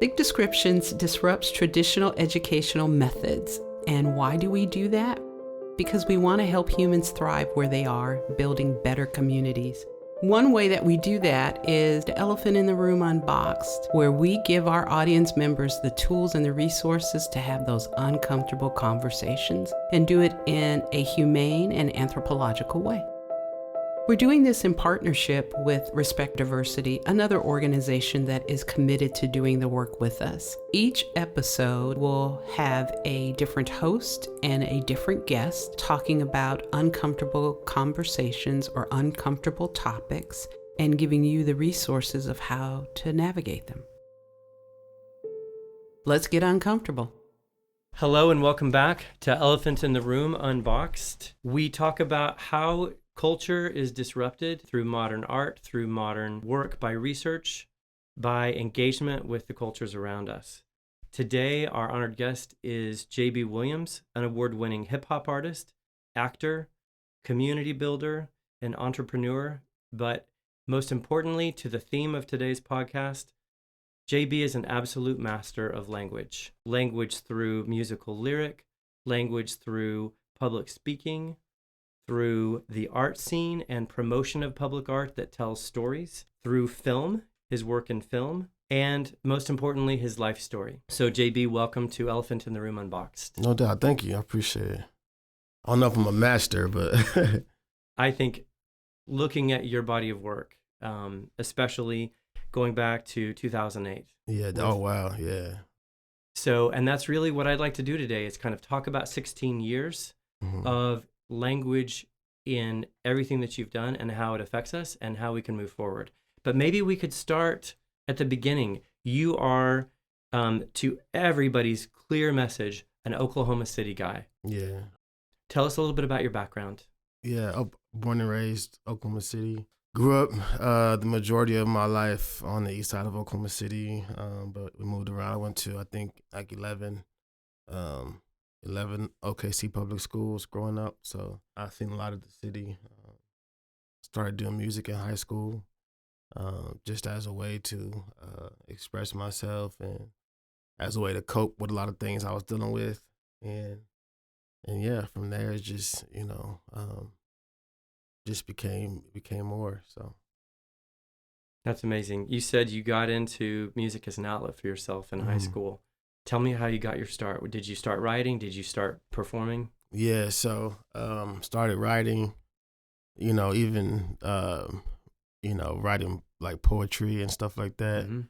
Big Descriptions disrupts traditional educational methods. And why do we do that? Because we want to help humans thrive where they are, building better communities. One way that we do that is the Elephant in the Room Unboxed, where we give our audience members the tools and the resources to have those uncomfortable conversations and do it in a humane and anthropological way. We're doing this in partnership with Respect Diversity, another organization that is committed to doing the work with us. Each episode will have a different host and a different guest talking about uncomfortable conversations or uncomfortable topics and giving you the resources of how to navigate them. Let's get uncomfortable. Hello and welcome back to Elephant in the Room Unboxed. We talk about how culture is disrupted through modern art, through modern work, by research, by engagement with the cultures around us. Today, our honored guest is Jabee Williams, an award-winning hip-hop artist, actor, community builder, and entrepreneur. But most importantly, to the theme of today's podcast, Jabee is an absolute master of language. Language through musical lyric, language through public speaking, through the art scene and promotion of public art that tells stories, through film, his work in film, and most importantly, his life story. So Jabee, welcome to Elephant in the Room Unboxed. No doubt. Thank you. I appreciate it. I don't know if I'm a master, but I think looking at your body of work, especially going back to 2008. Yeah. Oh, wow. Yeah. So, and that's really what I'd like to do today is kind of talk about 16 years of language in everything that you've done and how it affects us and how we can move forward. But maybe we could start at the beginning. You are, to everybody's clear message, an Oklahoma City guy. Yeah. Tell us a little bit about your background. Yeah. Born and raised Oklahoma City. Grew up the majority of my life on the east side of Oklahoma City, but we moved around. I went to, I think, like 11 OKC public schools growing up, so I've seen a lot of the city. Started doing music in high school, just as a way to express myself and as a way to cope with a lot of things I was dealing with, and yeah, from there it just just became more. So That's amazing. You said you got into music as an outlet for yourself in high school. Tell me how you got your start. Did you start writing? Did you start performing? Yeah, so started writing, even writing like poetry and stuff like that. And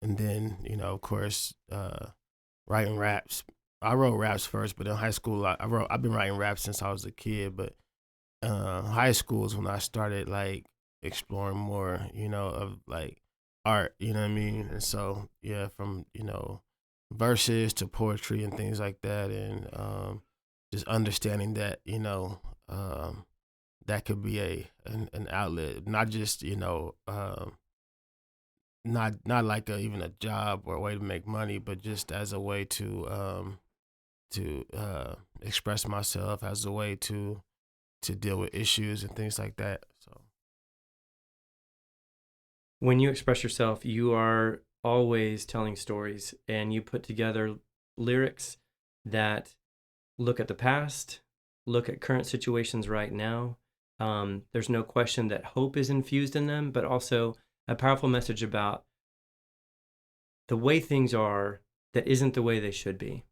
then, of course, writing raps. I wrote raps first, but in high school I've been writing raps since I was a kid, but high school is when I started like exploring more, of like art, you know what I mean? And so, yeah, from, verses to poetry and things like that, and just understanding that that could be an outlet, not just not like even a job or a way to make money, but just as a way to express myself, as a way to deal with issues and things like that. So when you express yourself, you are always telling stories, and you put together lyrics that look at the past, look at current situations right now. There's no question that hope is infused in them, but also a powerful message about the way things are that isn't the way they should be.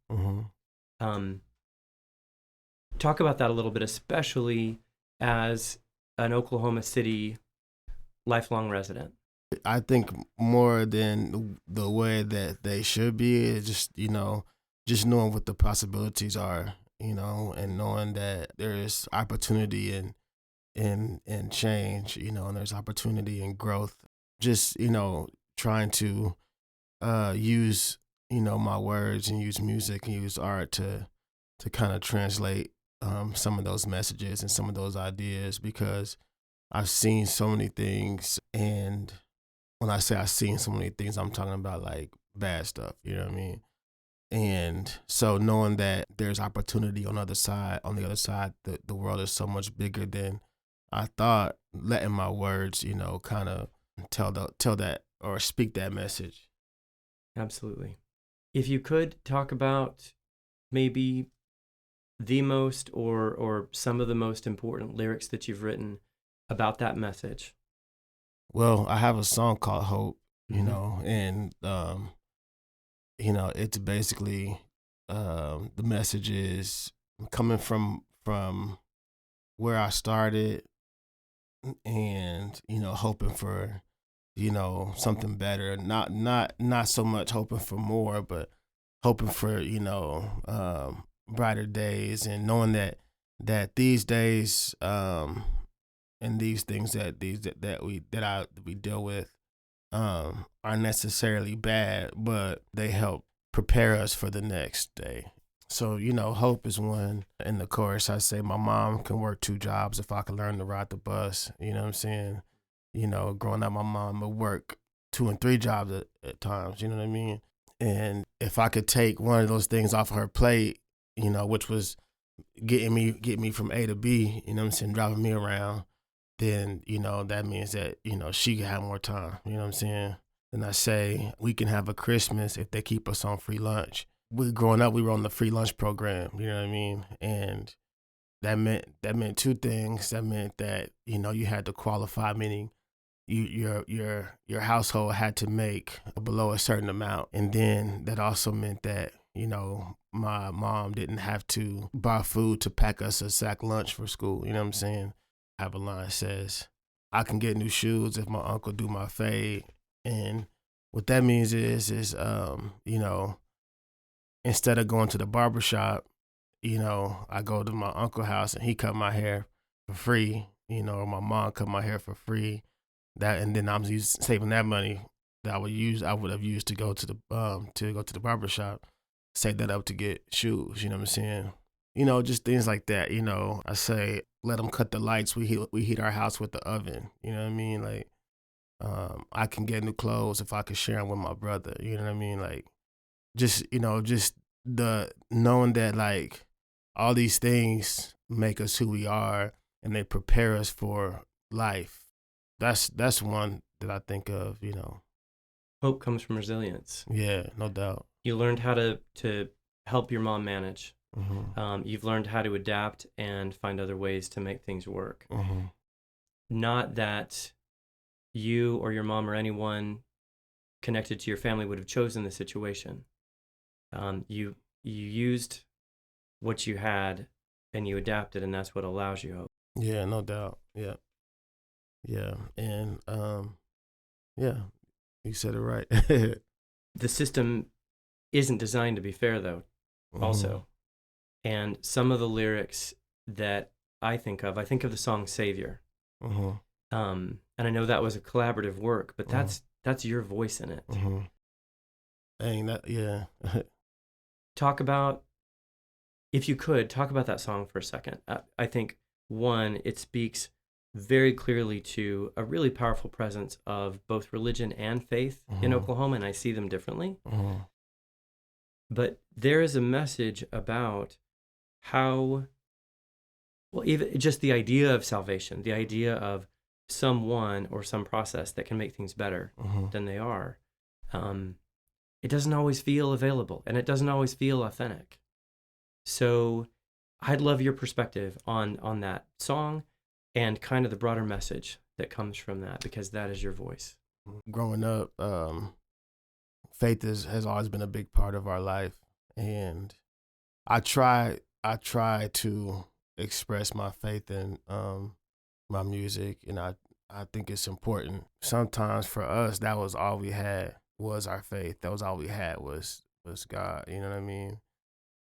Talk about that a little bit, especially as an Oklahoma City lifelong resident. I think more than the way that they should be is just knowing what the possibilities are, and knowing that there is opportunity in change, and there's opportunity in growth. Just trying to use my words and use music and use art to kind of translate some of those messages and some of those ideas, because I've seen so many things, and when I say I've seen so many things, I'm talking about like bad stuff, you know what I mean? And so knowing that there's opportunity on the other side, the world is so much bigger than I thought, letting my words, kind of tell that or speak that message. Absolutely. If you could talk about maybe the most or some of the most important lyrics that you've written about that message. Well, I have a song called Hope, Mm-hmm. and it's basically the message is coming from where I started, and hoping for something better. Not so much hoping for more, but hoping for brighter days, and knowing that these days and these things that we deal with aren't necessarily bad, but they help prepare us for the next day. So, hope is one. In the chorus, I say, my mom can work 2 jobs if I could learn to ride the bus. You know what I'm saying? Growing up, my mom would work 2 and 3 jobs at times. You know what I mean? And if I could take one of those things off of her plate, which was get me from A to B, you know what I'm saying, driving me around, then, that means that, she can have more time. You know what I'm saying? And I say, we can have a Christmas if they keep us on free lunch. Growing up, we were on the free lunch program, you know what I mean? And that meant 2 things. That meant that, you had to qualify, meaning your household had to make below a certain amount. And then that also meant that, my mom didn't have to buy food to pack us a sack lunch for school. You know what I'm saying? I have a line that says, I can get new shoes if my uncle do my fade. And what that means is instead of going to the barber shop, I go to my uncle's house and he cut my hair for free, or my mom cut my hair for free. And then I'm saving that money that I would have used to go to the barber shop, save that up to get shoes. You know what I'm saying? Just things like that. I say, let them cut the lights. We heat our house with the oven. You know what I mean? Like, I can get new clothes if I could share them with my brother. You know what I mean? Like, just the knowing that, like, all these things make us who we are, and they prepare us for life. That's one that I think of. Hope comes from resilience. Yeah, no doubt. You learned how to help your mom manage. Mm-hmm. You've learned how to adapt and find other ways to make things work. Mm-hmm. Not that you or your mom or anyone connected to your family would have chosen the situation. You used what you had and you adapted, and that's what allows you hope. Yeah, no doubt. Yeah. Yeah. And yeah, you said it right. The system isn't designed to be fair, though, also. And some of the lyrics that I think of the song Savior. Mm-hmm. And I know that was a collaborative work, but that's your voice in it. Mm-hmm. Dang, yeah. Talk about, if you could, talk about that song for a second. I think, one, it speaks very clearly to a really powerful presence of both religion and faith in Oklahoma, and I see them differently. Mm-hmm. But there is a message about how, well, even just the idea of salvation, the idea of someone or some process that can make things better than they are. It doesn't always feel available, and it doesn't always feel authentic. So I'd love your perspective on that song and kind of the broader message that comes from that, because that is your voice. Growing up, faith has always been a big part of our life, and I try to express my faith in my music, and I think it's important. Sometimes for us, that was all we had was our faith. That was all we had was God. You know what I mean?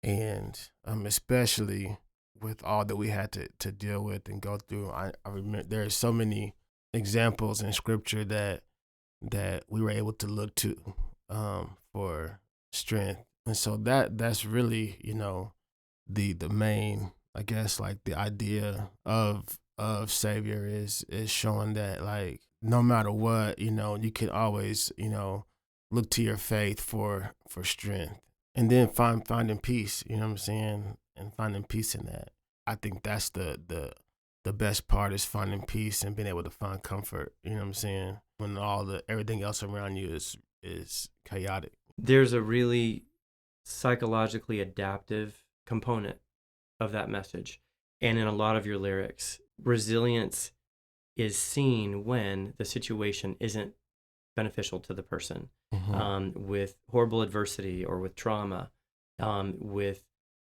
And especially with all that we had to deal with and go through, I remember there are so many examples in scripture that we were able to look to for strength. And so that's really, the main, I guess, like the idea of Savior is showing that, like, no matter what, you can always, look to your faith for strength, and then finding peace, you know what I'm saying? And finding peace in that. I think that's the best part, is finding peace and being able to find comfort, you know what I'm saying? When everything else around you is chaotic. there's a really psychologically adaptive component of that message. And in a lot of your lyrics, resilience is seen when the situation isn't beneficial to the person, with horrible adversity or with trauma, with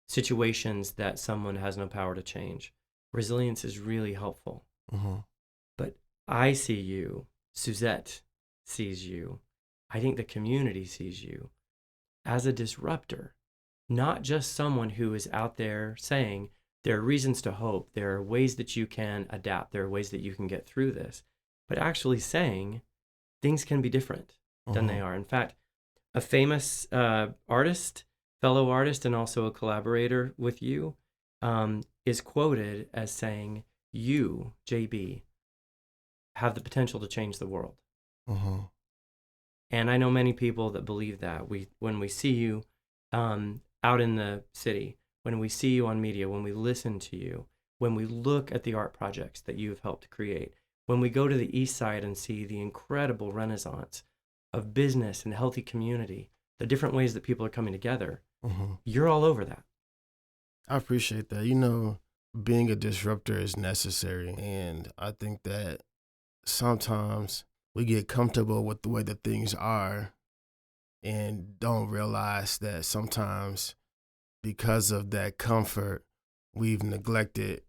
situations that someone has no power to change. Resilience is really helpful. But I see you, Suzette sees you, I think the community sees you as a disruptor, not just someone who is out there saying there are reasons to hope, there are ways that you can adapt, there are ways that you can get through this, but actually saying things can be different than they are. In fact, a famous artist, fellow artist, and also a collaborator with you, is quoted as saying, "You, Jabee, have the potential to change the world." And I know many people that believe that. When we see you out in the city, when we see you on media, when we listen to you, when we look at the art projects that you've helped create, when we go to the East Side and see the incredible renaissance of business and healthy community, the different ways that people are coming together, you're all over that. I appreciate that. You know, being a disruptor is necessary. And I think that sometimes we get comfortable with the way that things are and don't realize that sometimes because of that comfort, we've neglected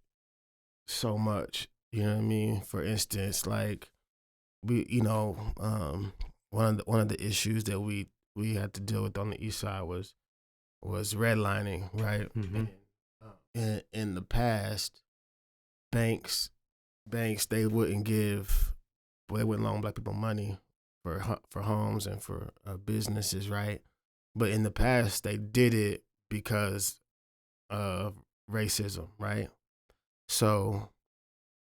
so much. You know what I mean? For instance, like one of the issues that we had to deal with on the East Side was redlining, right? In the past, banks they wouldn't loan black people money for homes and for businesses, right? But in the past, they did it because of racism, right? So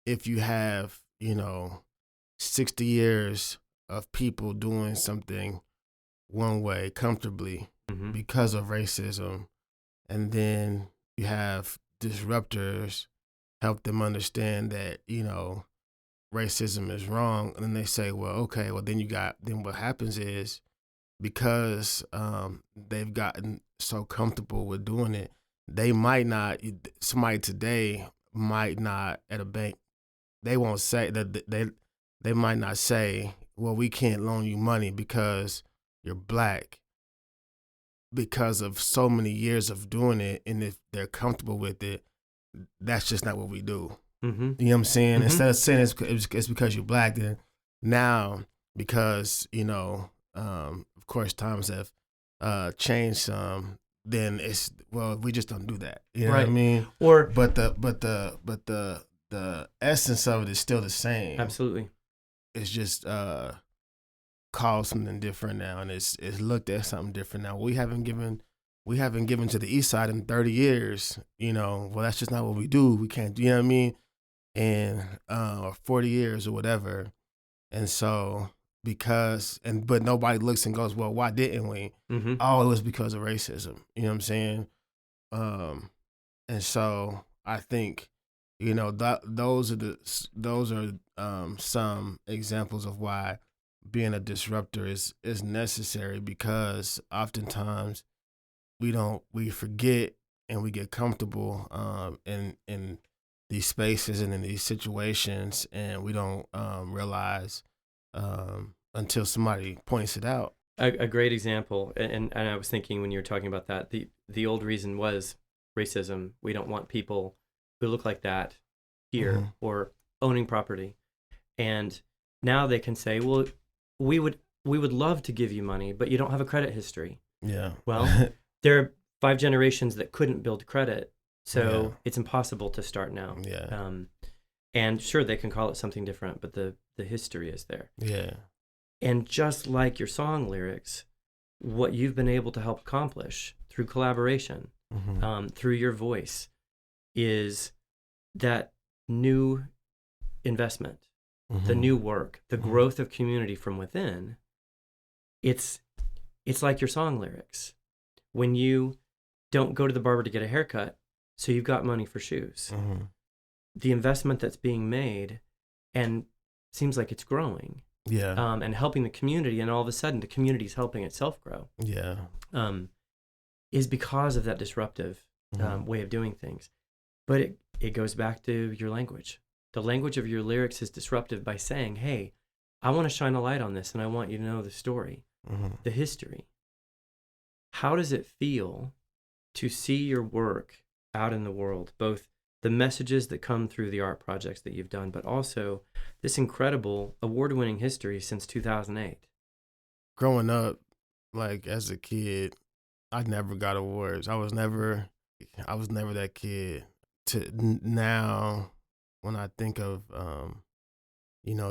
if you have 60 years of people doing something one way comfortably because of racism, and then you have disruptors help them understand that racism is wrong, and then they say, well, okay, well then what happens is because they've gotten so comfortable with doing it, somebody today might not at a bank, they won't say that they might not say, well, we can't loan you money because you're black, because of so many years of doing it. And if they're comfortable with it, that's just not what we do. You know what I'm saying? Instead of saying it's because you're black, then now because of course times have changed some, then it's, well, we just don't do that. You know what I mean? But the essence of it is still the same. Absolutely. It's just called something different now, and it's looked at something different now. We haven't given to the East Side in 30 years. Well, that's just not what we do. We can't. You know what I mean? And or 40 years or whatever. And so but nobody looks and goes, well, why didn't we? Oh, it was because of racism. You know what I'm saying? And so I think those are some examples of why being a disruptor is necessary, because oftentimes we forget and we get comfortable in these spaces and in these situations, and we don't realize until somebody points it out. A great example, and I was thinking when you were talking about that, the old reason was racism. We don't want people who look like that here or owning property. And now they can say, well, we would love to give you money, but you don't have a credit history. Yeah. Well, there are 5 generations that couldn't build credit, so it's impossible to start now. Yeah. And sure, they can call it something different, but the history is there. Yeah. And just like your song lyrics, what you've been able to help accomplish through collaboration, through your voice, is that new investment, the new work, the growth of community from within. It's like your song lyrics. When you don't go to the barber to get a haircut, so you've got money for shoes. The investment that's being made and seems like it's growing. Yeah. and helping the community, and all of a sudden the community's helping itself grow, Yeah. is because of that disruptive Mhm. way of doing things. But it goes back to your language. The language of your lyrics is disruptive by saying, hey, I want to shine a light on this, and I want you to know the story, Mhm. the history. How does it feel to see your work out in the world, both the messages that come through the art projects that you've done, but also this incredible award-winning history since 2008? Growing up, like as a kid, I never got awards. I was never that kid. Now, when I think of,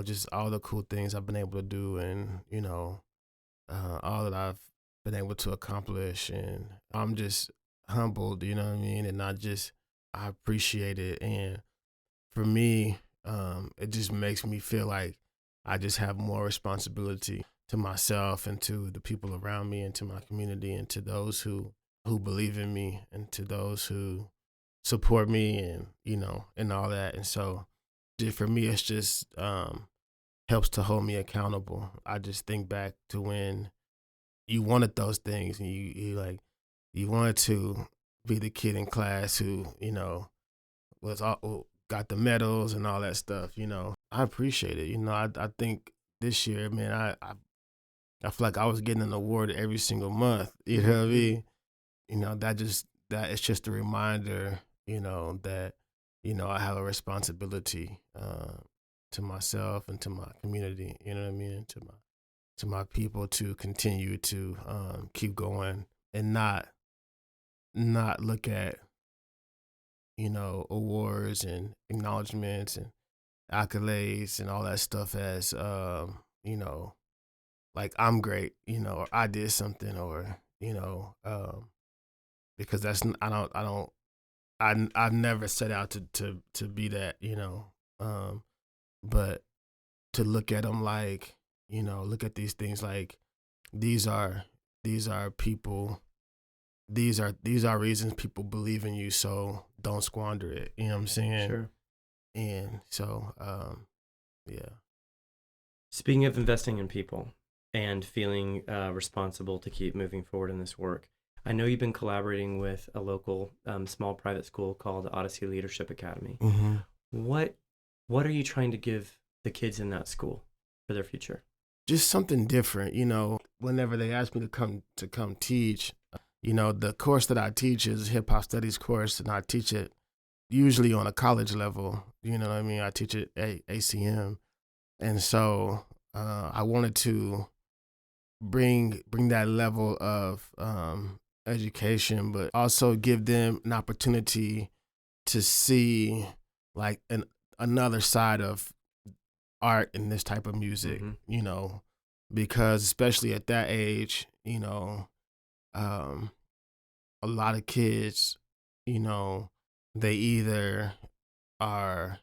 just all the cool things I've been able to do, and all that I've been able to accomplish, and I'm just humbled. You know what I mean? And I appreciate it. And for me, it just makes me feel like I just have more responsibility to myself and to the people around me and to my community and to those who believe in me and to those who support me, and and all that. And so for me, it's just helps to hold me accountable. I just think back to when you wanted those things, and you wanted to be the kid in class who was all, got the medals and all that stuff. I appreciate it. I think this year, man, I feel like I was getting an award every single month. You know what I mean? That it's just a reminder, that I have a responsibility to myself and to my community. You know what I mean? To my people, to continue to keep going and not look at awards and acknowledgments and accolades and all that stuff as like I'm great, or I did something, or because I've never set out to be that, but to look at them like, look at these things like these are people, these are reasons people believe in you, so don't squander it. You know what I'm saying? Sure. And so, yeah. Speaking of investing in people and feeling responsible to keep moving forward in this work, I know you've been collaborating with a local small private school called Odyssey Leadership Academy. Mm-hmm. What are you trying to give the kids in that school for their future? Just something different, whenever they ask me to come teach, the course that I teach is hip hop studies course, and I teach it usually on a college level. You know what I mean? I teach it at ACM. And so I wanted to bring that level of education, but also give them an opportunity to see like another side of art in this type of music, because especially at that age, a lot of kids, they either are,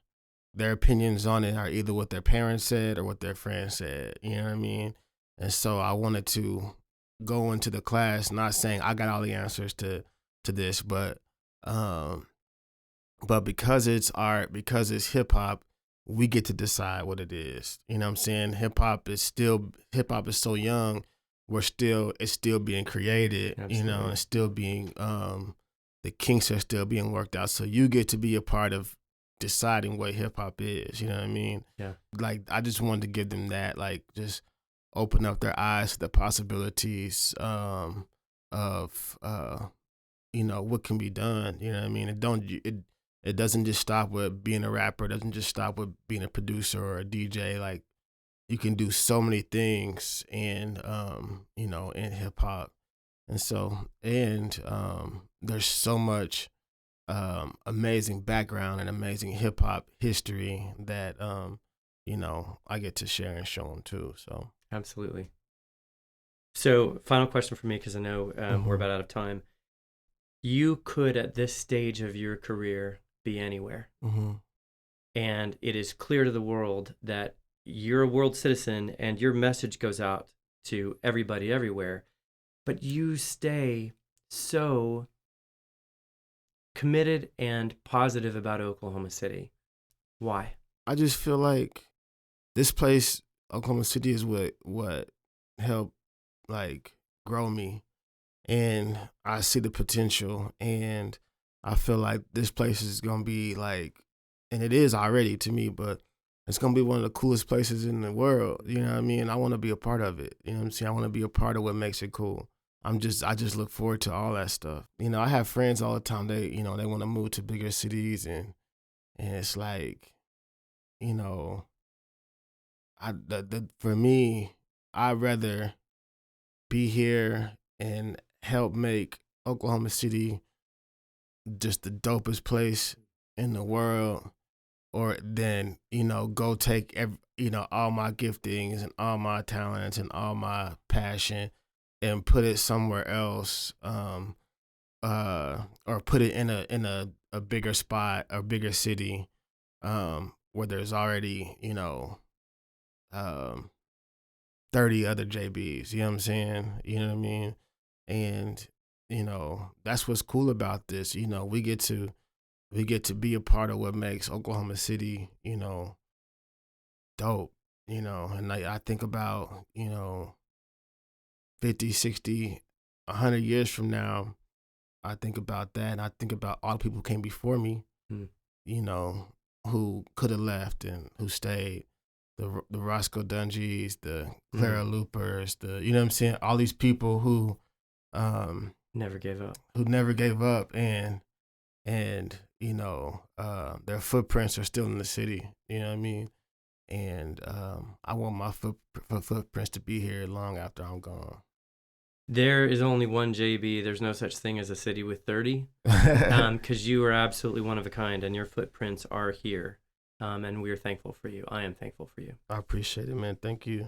their opinions on it are either what their parents said or what their friends said. You know what I mean? And so I wanted to go into the class not saying I got all the answers to this, but because it's art, because it's hip hop, we get to decide what it is. You know what I'm saying? Hip hop is so young. It's still being created. Absolutely. It's still being the kinks are still being worked out. So you get to be a part of deciding what hip hop is. You know what I mean? Yeah. Like I just wanted to give them that, like just open up their eyes to the possibilities of what can be done. You know what I mean? It doesn't just stop with being a rapper. It doesn't just stop with being a producer or a DJ. Like you can do so many things in hip hop. And so there's so much amazing background and amazing hip hop history that I get to share and show them too. So Absolutely. So final question for me, because I know we're about out of time. You could, at this stage of your career, be anywhere. Mm-hmm. And it is clear to the world that you're a world citizen and your message goes out to everybody everywhere. But you stay so committed and positive about Oklahoma City. Why? I just feel like this place Oklahoma City is what helped like grow me, and I see the potential, and I feel like this place is gonna be like, and it is already to me, but it's gonna be one of the coolest places in the world. You know what I mean? I want to be a part of it. You know what I'm saying? I want to be a part of what makes it cool. I just look forward to all that stuff. You know, I have friends all the time. They want to move to bigger cities, and it's like, you know, for me, I'd rather be here and help make Oklahoma City just the dopest place in the world, or then, go take all my giftings and all my talents and all my passion and put it somewhere else, or put it in a bigger spot or bigger city, where there's already 30 other JBs. You know what I'm saying? You know what I mean? And that's what's cool about this. We get to be a part of what makes Oklahoma City, dope. And I think about 50, 60, 100 years from now, I think about that, and I think about all the people who came before me, who could have left and who stayed. The Roscoe Dungeys, the Clara Loopers, you know what I'm saying? All these people who never gave up. and their footprints are still in the city. You know what I mean? And I want my footprints to be here long after I'm gone. There is only one JB. There's no such thing as a city with 30, because you are absolutely one of a kind, and your footprints are here. And we are thankful for you. I am thankful for you. I appreciate it, man. Thank you.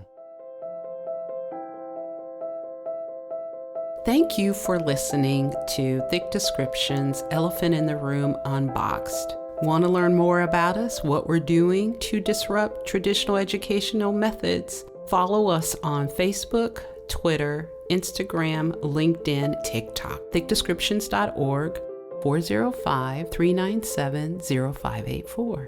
Thank you for listening to Thick Descriptions, Elephant in the Room Unboxed. Want to learn more about us, what we're doing to disrupt traditional educational methods? Follow us on Facebook, Twitter, Instagram, LinkedIn, TikTok. thickdescriptions.org, 405-397-0584.